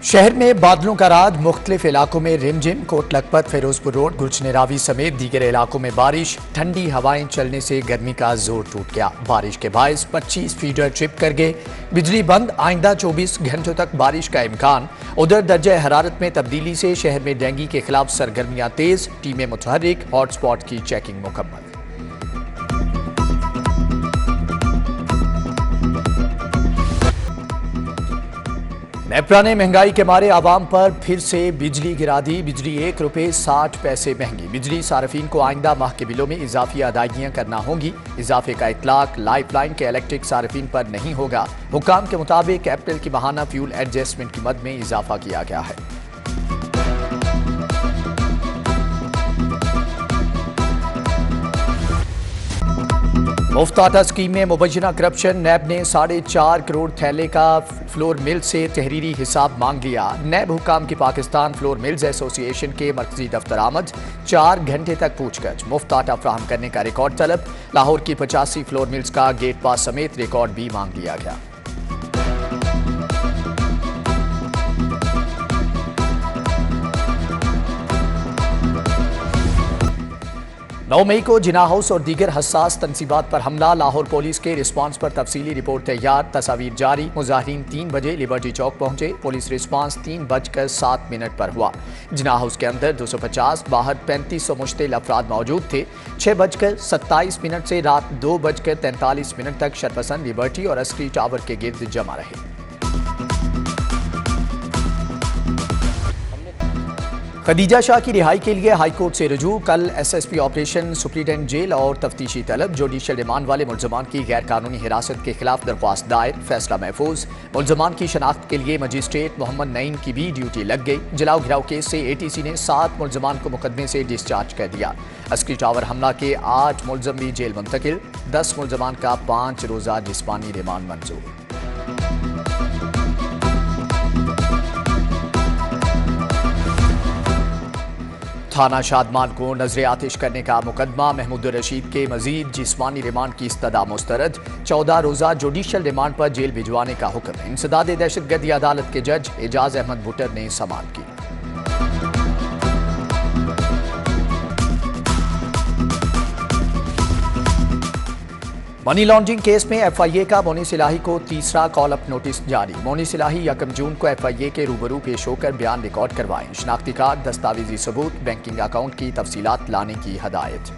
शहर में बादलों का राज, मुख्तलिफ इलाकों में रिमझिम। कोट लखपत, फिरोजपुर रोड, गुलशनेरावी समेत दीगर इलाकों में बारिश। ठंडी हवाएं चलने से गर्मी का जोर टूट गया। बारिश के बायस 25 फीडर ट्रिप कर गए। बिजली बंद। आइंदा 24 घंटों तक बारिश का इम्कान। उधर दर्जा हरारत में तब्दीली से शहर में डेंगू के खिलाफ सरगर्मियां तेज। टीमें मुतहर्रिक। हॉटस्पॉट की चेकिंग मुकम्मल। नेपरा ने महंगाई के मारे आवाम पर फिर से बिजली गिरा दी। बिजली ₹1.60 महंगी। बिजली सार्फिन को आइंदा माह के बिलों में इजाफी अदायगियां करना होंगी। इजाफे का इतलाक लाइफलाइन के इलेक्ट्रिक सार्फिन पर नहीं होगा। हुकाम के मुताबिक अप्रैल की माहाना फ्यूल एडजस्टमेंट की मद में इजाफा किया गया है। मुफ्त आटा स्कीम में मुबैना करप्शन। नैब ने 4.5 करोड़ थैले का फ्लोर मिल से तहरीरी हिसाब मांग लिया। नैब हुकाम की पाकिस्तान फ्लोर मिल्स एसोसिएशन के मरकजी दफ्तर आमद। 4 घंटे तक पूछगछ। मुफ्त आटा फ्राहम करने का रिकॉर्ड तलब। लाहौर की 85 फ्लोर मिल्स का गेट पास समेत रिकॉर्ड भी मांग लिया गया। नौ मई को जिना हाउस और दीगर हसास तनसीबात पर हमला। लाहौर पुलिस के रिस्पांस पर तफसीली रिपोर्ट तैयार। तस्वीर जारी। मुजाहिरीन 3 बजे लिबर्टी चौक पहुंचे। पुलिस रिस्पांस 3:07 पर हुआ। जिना हाउस के अंदर 250, बाहर 3500 मुश्तिल अफराद मौजूद थे। 6:27 से रात 2:43 तक शरपसंद लिबर्टी और अस्करी टावर के गिर्द जमा रहे। खदीजा शाह की रिहाई के लिए हाईकोर्ट से रुजू। कल SSP ऑपरेशन, सुप्रीडेंट जेल और तफ्तीशी तलब। जुडिशल रिमांड वाले मुल्जमान की गैर कानूनी हिरासत के खिलाफ दरख्वास्त दायर। फैसला महफूज। मुल्जमान की शनाख्त के लिए मजिस्ट्रेट मोहम्मद नईम की भी ड्यूटी लग गई। जलाओ घिराव केस से ATC ने 7 मुल्जमान को मुकदमे से डिस्चार्ज कर दिया। अस्करी टावर हमला के 8 मुल्जम भी जेल मुंतकिल। 10 मुल्जमान का 5 रोजा जिस्मानी रिमांड मंजूर। थाना शादमान को नजर आतिश करने का मुकदमा। महमूद रशीद के मजीद जिस्मानी रिमांड की इस्तदा मुस्तरद। 14 रोजा जुडिशल रिमांड पर जेल भिजवाने का हुक्म। इंसदाद दहशतगर्दी अदालत के जज एजाज अहमद भुट्टर ने समाअत की। मनी लॉन्ड्रिंग केस में FIA का मोनी सिलाही को तीसरा कॉल अप नोटिस जारी। मोनी सिलाही 1 जून को FIA के रूबरू पेश होकर बयान रिकॉर्ड करवाएं। शनाख्ती कार्ड, दस्तावेजी सबूत, बैंकिंग अकाउंट की तफसीलात लाने की हदायत।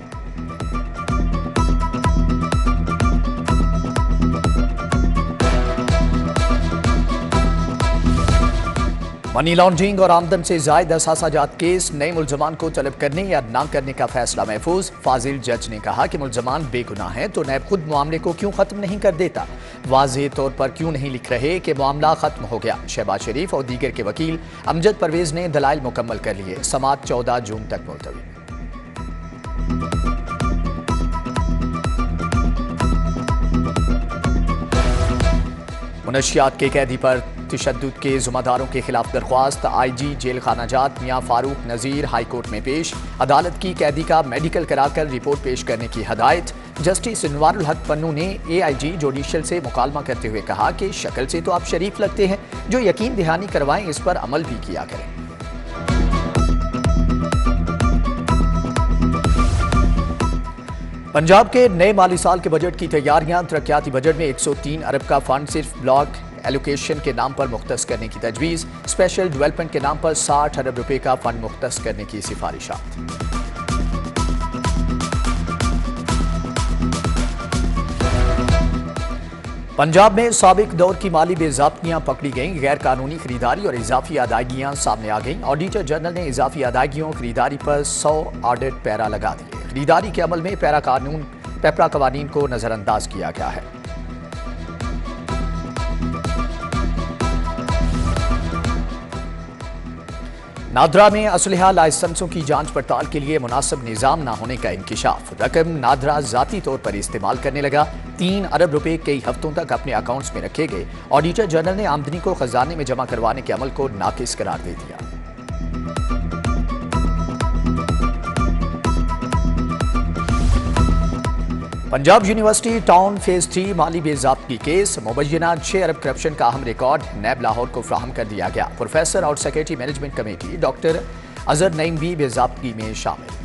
मनी लॉन्ड्रिंग और आमदन से जायद असासाजात केस। नए मुल्जमान को तलब करने या ना करने का फैसला महफूज। फाजिल जज ने कहा कि मुल्जमान बेगुनाह हैं तो नैब खुद मामले को क्यों खत्म नहीं कर देता। वाज़ेह तौर पर क्यों नहीं लिख रहे कि मामला खत्म हो गया। शहबाज शरीफ और दीगर के वकील अमजद परवेज ने दलाइल मुकम्मल कर लिए। समाअत 14 जून तक मुलतवी। मुनशियात के कैदी पर तशद्दुद के ज़िम्मेदारों के खिलाफ दरख्वास्त। IG जेल खाना जात मियां फारूक नज़ीर हाईकोर्ट में पेश। अदालत की कैदी का मेडिकल कराकर रिपोर्ट पेश करने की हदायत। जस्टिस इनवारुल हक पन्नू ने AIG जुडिशल से मुकालमा करते हुए कहा कि शक्ल से तो आप शरीफ लगते हैं, जो यकीन दहानी करवाएं इस पर अमल भी किया करें। पंजाब के नए माली साल के बजट की तैयारियां। तरक्याती बजट में 103 अरब का फंड सिर्फ ब्लॉक एलोकेशन के नाम पर मुख्तस करने की तजवीज़। स्पेशल डेवलपमेंट के नाम पर 60 अरब रुपए का फंड मुख्तस करने की सिफारिशात। पंजाब में साबिक दौर की माली बेज़ाब्तियां पकड़ी गईं। गैर कानूनी खरीदारी और इजाफी अदायगियां सामने आ गईं। ऑडिटर जनरल ने इजाफी अदायगियों खरीदारी पर 100 ऑडिट पैरा लगा दिए। खरीदारी के अमल में पेपरा कवानीन को नजरअंदाज किया गया है। नादरा में असलहा लाइसेंसों की जांच पड़ताल के लिए मुनासिब निज़ाम न होने का इंकिशाफ। रकम नादरा जाती तौर पर इस्तेमाल करने लगा। 3 अरब रुपए कई हफ्तों तक अपने अकाउंट्स में रखे गए। ऑडिटर जनरल ने आमदनी को खजाने में जमा करवाने के अमल को नाकिस करार दे दिया। पंजाब यूनिवर्सिटी टाउन फेज 3 माली बेज़ाब्तगी केस मुबैना 6 अरब करप्शन का अहम रिकॉर्ड नैब लाहौर को फ्राहम कर दिया गया। प्रोफेसर और secretary management committee doctor Azhar Naeem भी बेज़ाब्तगी में शामिल।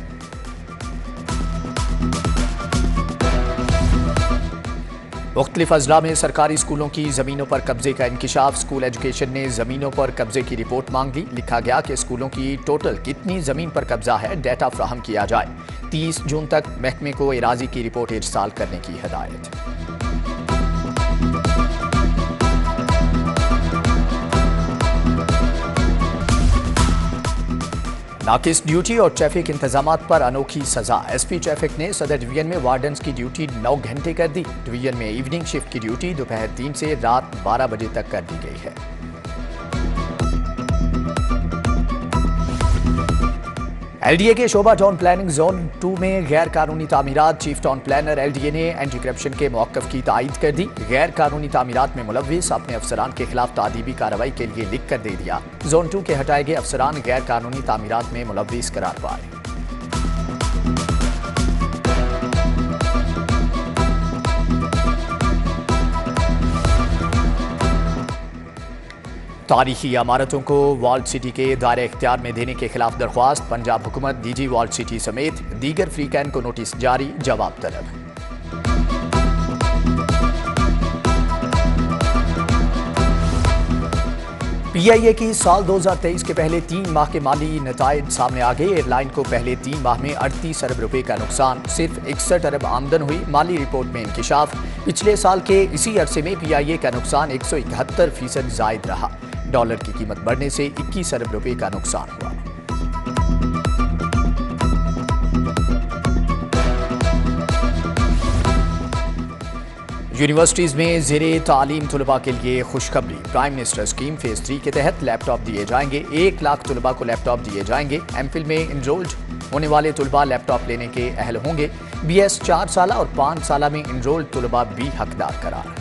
मुख्तलिफ अजला में सरकारी स्कूलों की जमीनों पर कब्जे का इंकिशाफ। स्कूल एजुकेशन ने जमीनों पर कब्जे की रिपोर्ट मांग ली। लिखा गया कि स्कूलों की टोटल कितनी जमीन पर कब्जा है, डेटा फ्राहम किया जाए। 30 जून तक महकमे को इराजी की रिपोर्ट इरसाल करने की हिदायत। नाकिस ड्यूटी और ट्रैफिक इंतजामात पर अनोखी सजा। एसपी ट्रैफिक ने सदर डिवीजन में वार्डन्स की ड्यूटी 9 घंटे कर दी। डिवीजन में इवनिंग शिफ्ट की ड्यूटी दोपहर 3 से रात 12 बजे तक कर दी गई है। एलडीए के शोबा टाउन प्लानिंग जोन 2 में गैर कानूनी तामीरात। चीफ टाउन प्लानर एलडीए ने एंटी करप्शन के मौक़िफ़ की तायीद कर दी। गैर कानूनी तामीरात में मुलव्विस अपने अफसरान के खिलाफ तादीबी कार्रवाई के लिए लिख कर दे दिया। जोन 2 के हटाए गए अफसरान गैर कानूनी तामीरात में मुलव्विस करार पाए। तारीखी इमारतों को वॉल्ड सिटी के दायरे इख्तियार में देने के खिलाफ दरख्वास्त। पंजाब हुकूमत डीजी वॉल्ड सिटी समेत दीगर फ्रीकैन को नोटिस जारी, जवाब तलब। पीआईए की साल 2023 के पहले 3 माह के माली नताइज सामने आ गए। एयरलाइन को पहले 3 माह में 38 अरब रुपए का नुकसान, सिर्फ 61 अरब आमदन हुई। माली रिपोर्ट में इंकिशाफ। पिछले साल के इसी अरसे में पीआईए का नुकसान 171% जायद रहा। डॉलर की कीमत बढ़ने से 21 अरब रुपए का नुकसान हुआ। यूनिवर्सिटीज में ज़ेरे तालीम तलबा के लिए खुशखबरी। प्राइम मिनिस्टर स्कीम फेज 3 के तहत लैपटॉप दिए जाएंगे। 1 लाख तलबा को लैपटॉप दिए जाएंगे। एमफिल में इनरोल्ड होने वाले तलबा लैपटॉप लेने के अहल होंगे। बीएस 4 साल और 5 साल में इनरोल्ड तलबा भी हकदार करार।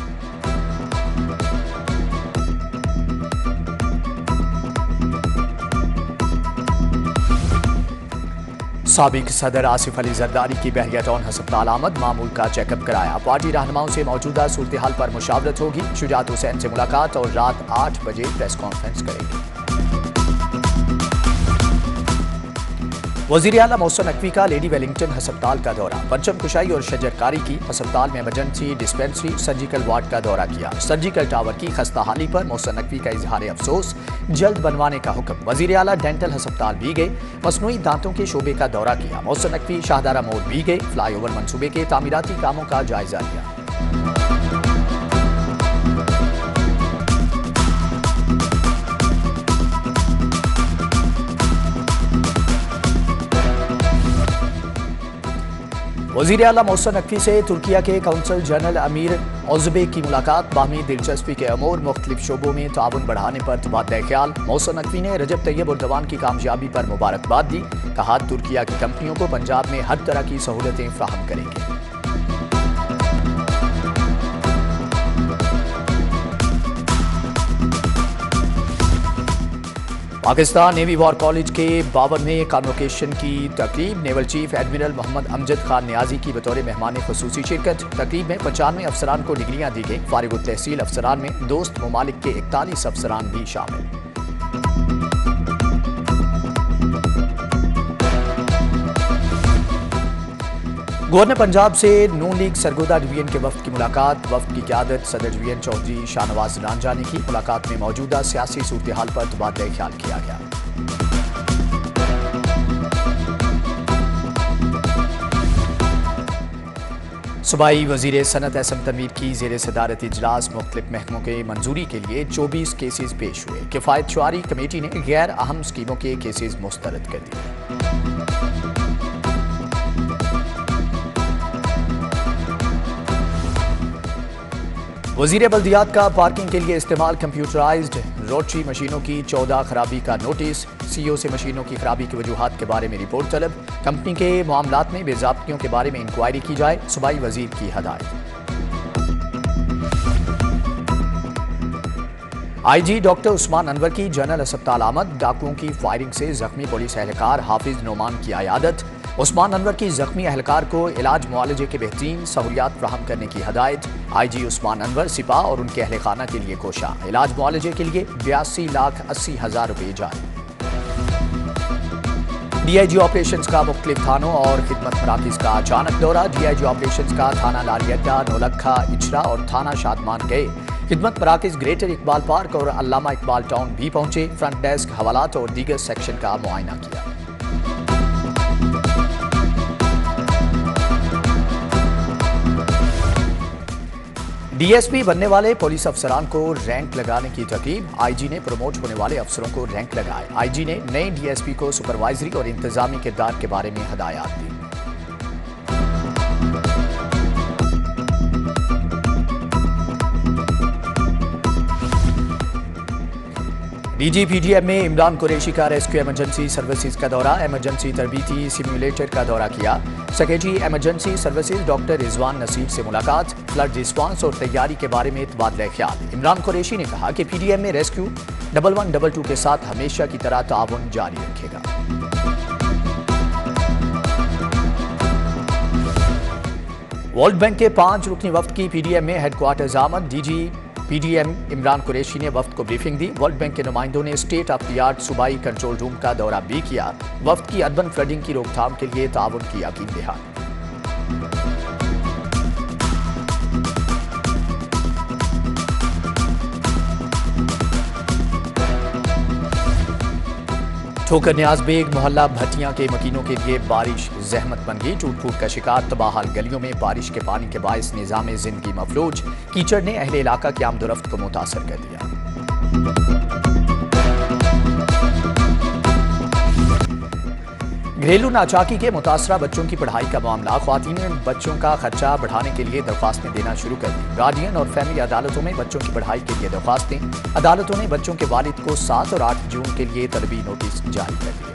साबिक सदर आसिफ अली जरदारी की बहरिया टाउन हस्पताल आमद। मामूल का चेकअप कराया। पार्टी रहनुमाओं से मौजूदा सूरत हाल पर मुशावरत होगी। शुजात हुसैन से मुलाकात और रात 8 बजे प्रेस कॉन्फ्रेंस करेंगे। वज़ीर आला मोहसिन नकवी का लेडी वेलिंगटन हस्पताल का दौरा। परचम कुशाई और शजरकारी की। हस्पताल में इमरजेंसी डिस्पेंसरी सर्जिकल वार्ड का दौरा किया। सर्जिकल टावर की खस्ताहाली पर मोहसिन नकवी का इजहार अफसोस, जल्द बनवाने का हुक्म। वज़ीर आला डेंटल हस्पताल भी गए। मसनूई दांतों के शोबे का दौरा किया। मोहसिन नकवी शाहदारा मोड़ भी गए। फ्लाईओवर मंसूबे के तामीराती कामों का जायजा लिया। वज़ीर आला मोहसिन नकवी से तुर्किया के काउंसल जनरल अमीर ओज़बेक की मुलाकात। बाहमी दिलचस्पी के अमूर मुख्तलिफ शोबों में ताउन बढ़ाने पर तबादला ख्याल। मोहसिन नकवी ने रजब तैयब उर्दवान की कामयाबी पर मुबारकबाद दी। कहा तुर्किया की कंपनियों को पंजाब में हर तरह की सहूलतें फ्राहम करेंगे। पाकिस्तान नेवी वॉर कॉलेज के 52वें कॉन्वोकेशन की तकरीब। Naval chief admiral Mohammad Amjad Khan Niazi की बतौर मेहमान खुसूसी शिरकत। तकरीब में 95 अफसरान को डिग्रियां दी गई। फारिग तहसील अफसरान में दोस्त ममालिक के 41 अफसरान भी शामिल। गवर्नर पंजाब से नून लीग सरगोदा डिवीजन के वफ्द की मुलाकात। वफ्द की क़यादत सदर डिवीजन चौधरी शाहनवाज रांझा ने की। मुलाकात में मौजूदा सियासी सूरत हाल पर तबादला ख्याल किया गया। सूबाई वज़ीर सनत एसएम तनवीर की ज़ेर सदारत इजलास। मुख्तलिफ महकमों के मंजूरी के लिए 24 केसेस पेश हुए। किफ़ायत शुआरी कमेटी ने गैर अहम स्कीमों के केसेस मुस्तरद कर दिए। वज़ीर बल्दियात का पार्किंग के लिए इस्तेमाल कंप्यूटराइज्ड रोटरी मशीनों की 14 खराबी का नोटिस। सीईओ से मशीनों की खराबी की वजूहात के बारे में रिपोर्ट तलब। कंपनी के मामलात में बेज़ाब्तियों के बारे में इंक्वायरी की जाए, सूबाई वज़ीर की हदायत। आईजी डॉक्टर उस्मान अनवर की जनरल अस्पताल आमद। डाकुओं की फायरिंग से जख्मी पुलिस एहलकार हाफिज नोमान की अयादत। उस्मान अनवर की जख्मी एहलकार को इलाज मुआलजे के बेहतरीन सहूलियात फराहम करने की हदायत। IG उस्मान अनवर सिपाह और उनके अहल खाना के लिए कोशा। इलाज मुआलजे के लिए 82,80,000 रुपये जारी। DIG ऑपरेशंस का मुख्तलिफ थानों और खिदमत मराकिज का अचानक दौरा। DIG ऑपरेशंस का थाना लारी अड्डा, नौलखा, इचरा और थाना शादमान गए। खिदमत मराकिज ग्रेटर इकबाल पार्क और अल्लामा इकबाल टाउन भी पहुंचे। फ्रंट डेस्क, हवालात और दीगर सेक्शन का मुआयना किया। DSP बनने वाले पुलिस अफसरान को रैंक लगाने की तरकीब। IG ने प्रमोट होने वाले अफसरों को रैंक लगाए। IG ने नए DSP को सुपरवाइजरी और इंतजामी किरदार के बारे में हदायत दी। DGPDM में इमरान कुरैशी का रेस्क्यू इमरजेंसी सर्विसेज का दौरा। इमरजेंसी तरबीती सिम्युलेटर का दौरा किया। Secretary emergency services doctor Rizwan Naseer से मुलाकात। फ्लड रिस्पांस और तैयारी के बारे में तबादला ख्याल। इमरान कुरैशी ने कहा कि PDM में रेस्क्यू 1122 के साथ हमेशा की तरह ताउन जारी रखेगा। वर्ल्ड बैंक के 5 रुकनी वफ्द की PDM में हेडक्वार्टर्स आमद। DGPDM इमरान कुरैशी ने वफ्द को ब्रीफिंग दी। वर्ल्ड बैंक के नुमाइंदों ने स्टेट ऑफ द आर्ट सूबाई कंट्रोल रूम का दौरा भी किया। वफ्द की अर्बन फ्लडिंग की रोकथाम के लिए ताउन की यकीन दहानी। ठोकर न्याज बेग मोहल्ला भटियां के मकीनों के लिए बारिश जहमत बन गई। टूट फूट का शिकार तबाहाल गलियों में बारिश के पानी के बायस निजाम जिंदगी मफलूज। कीचड़ ने अहले इलाका की आमदोरफ्त को मुतासर कर दिया। घरेलू नाचाकी के मुतासरा बच्चों की पढ़ाई का मामला। ख्वातीन ने बच्चों का खर्चा बढ़ाने के लिए दरख्वास्तें देना शुरू कर दी। गार्डियन और फैमिली अदालतों में बच्चों की पढ़ाई के लिए दरख्वास्तें। अदालतों ने बच्चों के वालिद को 7 और 8 जून के लिए तलबी नोटिस जारी कर दिए।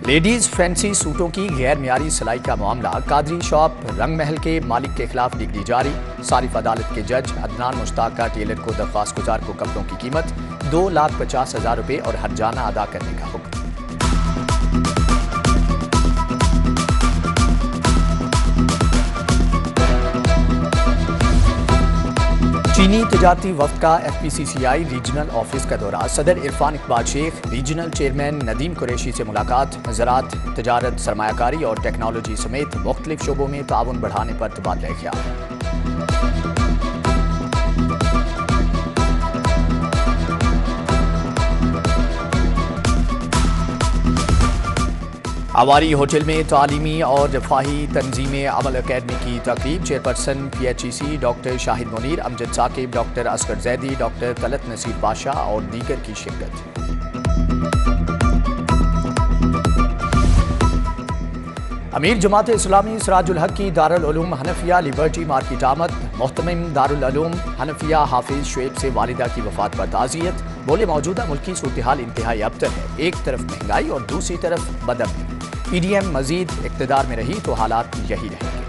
लेडीज फैंसी सूटों की गैर मियारी सिलाई का मामला। कादरी शॉप रंग महल के मालिक के खिलाफ डिग्री जारी। सारिफ अदालत के जज अदनान मुश्ताक का टेलर को दरख्वास्त गुजार को कपड़ों की कीमत 2,50,000 रुपये और हर्जाना अदा करने का हुक्म। चीनी तजारती वफ्द का FPCCI रीजनल ऑफिस का दौरा। सदर इरफान इकबाल शेख, रीजनल चेयरमैन नदीम कुरैशी से मुलाकात। ज़राअत, तजारत, सरमायाकारी और टेक्नोलॉजी समेत मुख्तलिफ शोबों में ताउन बढ़ाने पर तबादला ख्याल। आवारी होटल में तालीमी और रफाही तंजीमें अमल अकेडमी की तकरीब। Chairperson PHEC doctor Shahid Munir, Amjad Saqib, doctor Asghar Zaidi, doctor Talat Naseer Pasha और दीगर की शिरकत। अमीर जमात इस्लामी सिराजुल हक की दारुल उलूम हनफिया लिबर्टी मार्केट आमद। मोहतमिम दारुल उलूम हनफिया हाफिज शुएब से वालिदा की वफात पर ताज़ियत। बोले मौजूदा मुल्की सूरत हाल इंतहाई अबतर है। एक तरफ महंगाई और दूसरी तरफ बदअमनी। PDM मजीद इक़्तिदार में रही तो हालात यही रहेंगे।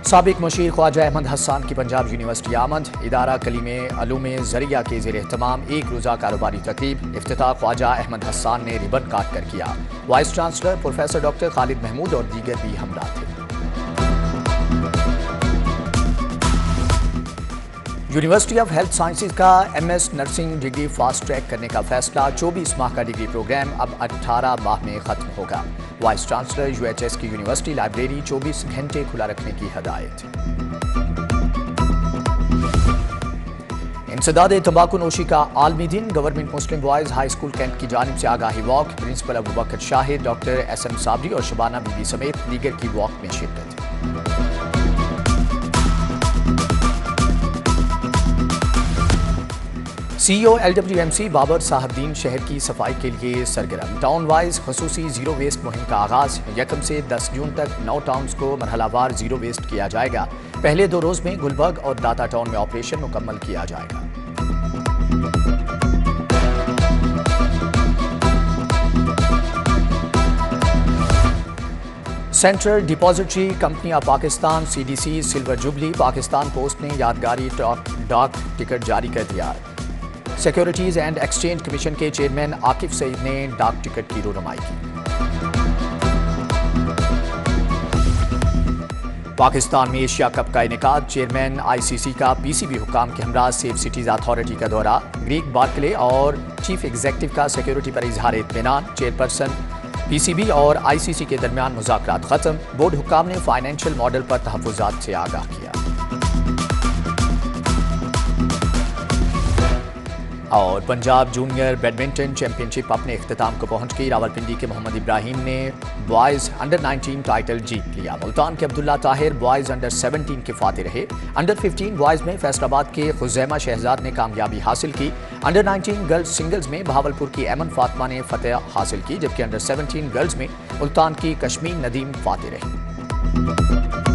साबिक मुशीर ख्वाजा अहमद हसन की पंजाब यूनिवर्सिटी आमद। इदारा कलीमे अलूमे ज़रिया के ज़ेर एहतमाम एक रोज़ा कारोबारी तकरीब। इफ्तिताह ख्वाजा अहमद हसन ने रिबन काट कर किया। Vice chancellor professor doctor Khalid Mahmood और दीगर भी हमरा थे। यूनिवर्सिटी ऑफ हेल्थ साइंसेज का MS nursing degree fast track करने का फैसला। 24 माह का डिग्री प्रोग्राम अब 18 माह में खत्म होगा। वाइस चांसलर UHS की यूनिवर्सिटी लाइब्रेरी 24 घंटे खुला रखने की हदायत। इंसदाद तंबाकू नोशी का आलमी दिन। गवर्नमेंट मुस्लिम बॉयज हाई स्कूल कैंट की जानिब से आगाही वॉक। प्रिंसिपल अबू बकर शाहिद, डॉक्टर SM साबरी और शबाना बीबी समेत दीगर की वॉक में शिरकत। CEO LWMC बाबर साहबदीन शहर की सफाई के लिए सरगर्म। टाउन वाइज खसूसी जीरो वेस्ट मुहिम का आगाज। 1 से 10 जून तक 9 टाउन्स को मरहलावार जीरो वेस्ट किया जाएगा। पहले 2 रोज में गुलबर्ग और दाता टाउन में ऑपरेशन मुकम्मल किया जाएगा। Central depository company of Pakistan CDC silver jubilee Pakistan post ने यादगारी डाक टिकट जारी कर दिया। सिक्योरिटीज एंड एक्सचेंज कमीशन के चेयरमैन आकिफ सईद ने डाक टिकट की रोनुमाई की। पाकिस्तान में एशिया कप का इनेकाद, चेयरमैन ICC का PCB हुकाम के हमरा सेफ सिटीज अथॉरिटी का दौरा, ग्रीक बार्कले और चीफ एग्जीक्यूटिव का सिक्योरिटी पर इजहार इत्मीनान, चेयरपर्सन PCB और ICC के दरमियान मुज़ाकरात खत्म, बोर्ड हुकाम ने फाइनेंशियल मॉडल पर तहफ़्फ़ुज़ात से आगाह किया। और पंजाब जूनियर बैडमिंटन चैंपियनशिप अपने इख्तिताम को पहुंच गई। रावलपिंडी के मोहम्मद इब्राहिम ने बॉयज़ अंडर 19 टाइटल जीत लिया। मुल्तान के अब्दुल्ला ताहिर बॉयज़ अंडर 17 के फाते रहे। अंडर 15 बॉयज़ में फैसलाबाद के खुज़ैमा शहजाद ने कामयाबी हासिल की। अंडर 19 गर्ल्स सिंगल्स में बहावलपुर की एमन फातिमा ने फतेह हासिल की, जबकि अंडर 17 गर्ल्स में मुल्तान की कश्मीर नदीम फाते रही।